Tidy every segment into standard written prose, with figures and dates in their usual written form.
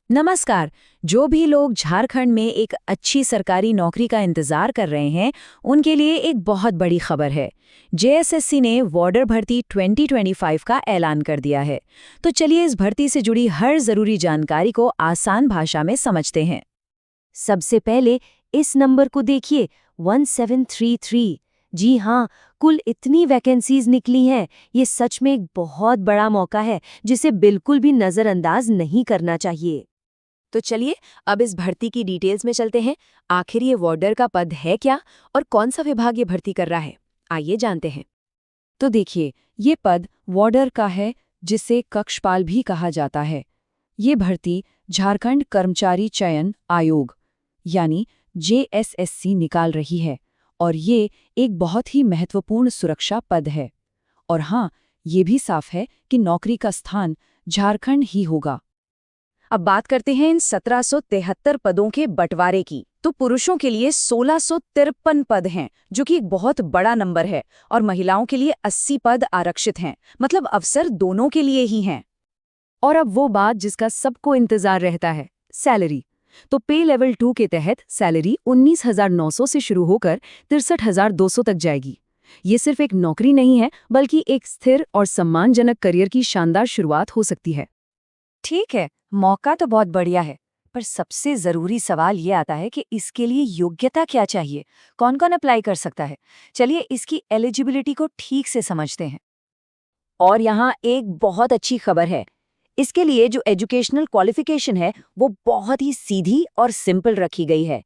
नमस्कार। जो भी लोग झारखंड में एक अच्छी सरकारी नौकरी का इंतजार कर रहे हैं, उनके लिए एक बहुत बड़ी खबर है। जेएसएससी ने वार्डर भर्ती 2025 का ऐलान कर दिया है। तो चलिए इस भर्ती से जुड़ी हर जरूरी जानकारी को आसान भाषा में समझते हैं। सबसे पहले इस नंबर को देखिए 1733। जी हाँ, कुल इतनी वैकेंसीज निकली हैं। ये सच में एक बहुत बड़ा मौका है जिसे बिल्कुल भी नज़रअंदाज नहीं करना चाहिए। तो चलिए अब इस भर्ती की डिटेल्स में चलते हैं। आखिर ये वार्डर का पद है क्या और कौन सा विभाग ये भर्ती कर रहा है, आइए जानते हैं। तो देखिए, ये पद वार्डर का है, जिसे कक्षपाल भी कहा जाता है। ये भर्ती झारखंड कर्मचारी चयन आयोग यानी जेएसएससी निकाल रही है और ये एक बहुत ही महत्वपूर्ण सुरक्षा पद है। और हाँ, ये भी साफ है कि नौकरी का स्थान झारखंड ही होगा। अब बात करते हैं इन 1773 पदों के बंटवारे की। तो पुरुषों के लिए 1653 पद हैं, जो कि एक बहुत बड़ा नंबर है, और महिलाओं के लिए 80 पद आरक्षित हैं, मतलब अवसर दोनों के लिए ही हैं। और अब वो बात जिसका सबको इंतजार रहता है, सैलरी। तो पे लेवल 2 के तहत सैलरी 19,900 से शुरू होकर 63,200 तक जाएगी। ये सिर्फ एक नौकरी नहीं है, बल्कि एक स्थिर और सम्मानजनक करियर की शानदार शुरुआत हो सकती है। ठीक है, मौका तो बहुत बढ़िया है, पर सबसे जरूरी सवाल ये आता है कि इसके लिए योग्यता क्या चाहिए, कौन कौन अप्लाई कर सकता है। चलिए इसकी एलिजिबिलिटी को ठीक से समझते हैं। और यहाँ एक बहुत अच्छी खबर है। इसके लिए जो एजुकेशनल क्वालिफिकेशन है वो बहुत ही सीधी और सिंपल रखी गई है।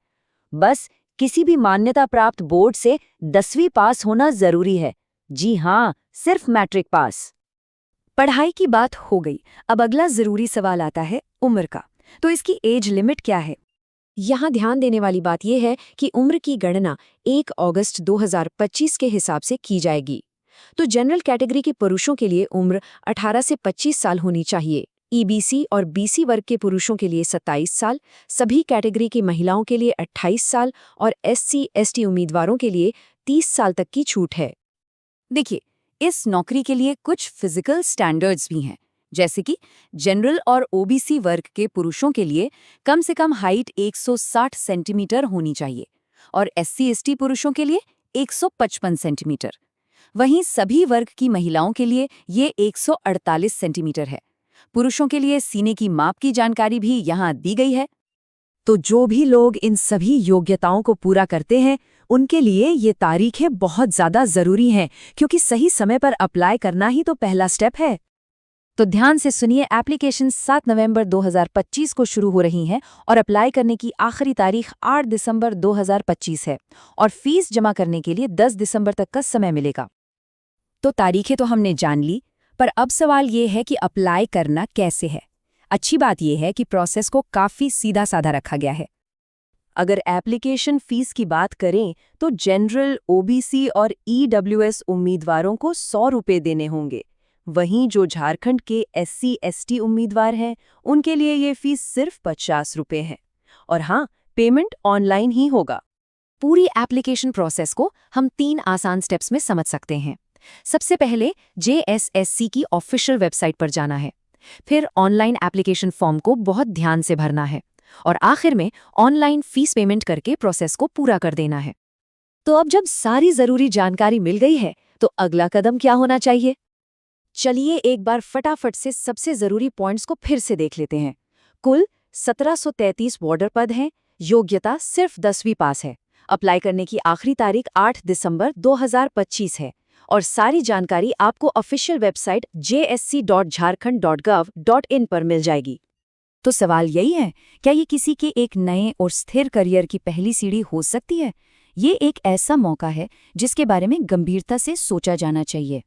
बस किसी भी मान्यता प्राप्त बोर्ड से 10वीं पास होना जरूरी है। जी हाँ, सिर्फ मैट्रिक पास। पढ़ाई की बात हो गई, अब अगला जरूरी सवाल आता है उम्र का। तो इसकी एज लिमिट क्या है? यहाँ ध्यान देने वाली बात यह है कि उम्र की गणना 1 अगस्त 2025 के हिसाब से की जाएगी। तो जनरल कैटेगरी के पुरुषों के लिए उम्र 18 से 25 साल होनी चाहिए। ईबीसी और बीसी वर्ग के पुरुषों के लिए 27 साल, सभी कैटेगरी की महिलाओं के लिए 28 साल और SC/ST उम्मीदवारों के लिए 30 साल तक की छूट है। देखिए, इस नौकरी के लिए कुछ फिजिकल स्टैंडर्ड्स भी हैं, जैसे कि जनरल और ओबीसी वर्ग के पुरुषों के लिए कम से कम हाइट 160 सेंटीमीटर होनी चाहिए और SC/ST पुरुषों के लिए 155 सेंटीमीटर। वहीं सभी वर्ग की महिलाओं के लिए ये 148 सेंटीमीटर है। पुरुषों के लिए सीने की माप की जानकारी भी यहाँ दी गई है। तो जो भी लोग इन सभी योग्यताओं को पूरा करते हैं, उनके लिए ये तारीखें बहुत ज़्यादा ज़रूरी हैं, क्योंकि सही समय पर अप्लाई करना ही तो पहला स्टेप है। तो ध्यान से सुनिए, एप्लीकेशन 7 नवंबर 2025 को शुरू हो रही हैं और अप्लाई करने की आखिरी तारीख 8 दिसंबर 2025 है और फीस जमा करने के लिए 10 दिसंबर तक का समय मिलेगा। तो तारीखें तो हमने जान ली, पर अब सवाल ये है कि अप्लाई करना कैसे है। अच्छी बात यह है कि प्रोसेस को काफ़ी सीधा साधा रखा गया है। अगर एप्लीकेशन फीस की बात करें तो जनरल, ओबीसी और ईडब्ल्यूएस उम्मीदवारों को 100 रुपये देने होंगे। वहीं जो झारखंड के SC/ST उम्मीदवार हैं, उनके लिए ये फीस सिर्फ 50 रुपये है। और हाँ, पेमेंट ऑनलाइन ही होगा। पूरी एप्लीकेशन प्रोसेस को हम 3 आसान स्टेप्स में समझ सकते हैं। सबसे पहले जेएसएससी की ऑफिशियल वेबसाइट पर जाना है, फिर ऑनलाइन एप्लीकेशन फॉर्म को बहुत ध्यान से भरना है और आखिर में ऑनलाइन फीस पेमेंट करके प्रोसेस को पूरा कर देना है। तो अब जब सारी जरूरी जानकारी मिल गई है, तो अगला कदम क्या होना चाहिए? चलिए एक बार फटाफट से सबसे जरूरी पॉइंट्स को फिर से देख लेते हैं। कुल 1733 वार्डर पद हैं, योग्यता सिर्फ 10वीं पास है, अप्लाई करने की आखिरी तारीख 8 दिसंबर 2025 है और सारी जानकारी आपको ऑफिशियल वेबसाइट jsc.jharkhand.gov.in पर मिल जाएगी। तो सवाल यही है, क्या ये किसी के एक नए और स्थिर करियर की पहली सीढ़ी हो सकती है? ये एक ऐसा मौका है जिसके बारे में गंभीरता से सोचा जाना चाहिए।